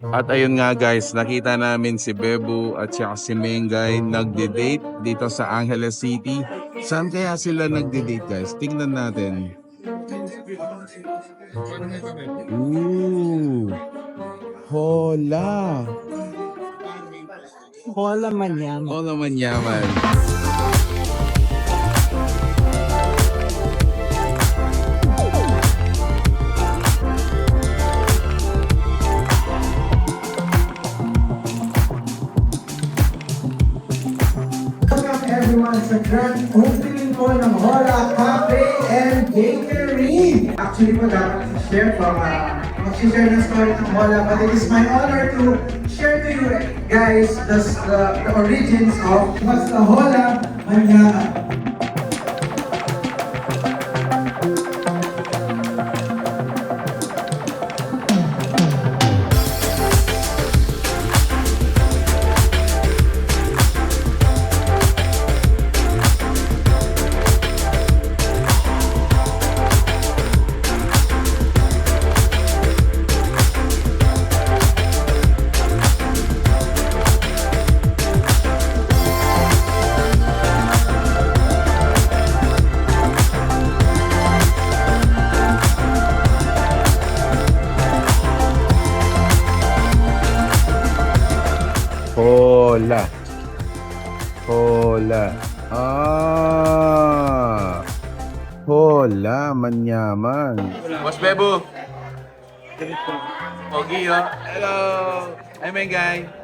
At ayun nga guys, nakita namin si Bebu at saka si Mengay nagde-date dito sa Angeles City. Saan kaya sila nagde-date guys? Tingnan natin. Ooh, hola. Hola mañana. Hola manyaman. Welcome everyone sa grand opening po ng Hola Cafe and Bakery. Actually po dapat i-share po, mag-share ng story ng Hola, but it is my honor to share to you guys the origins of what's the Hola Manyaman. Hola. Hola. Hola manyaman. Boss Bebu. Pogi, oh. Hello. Hi Mengay.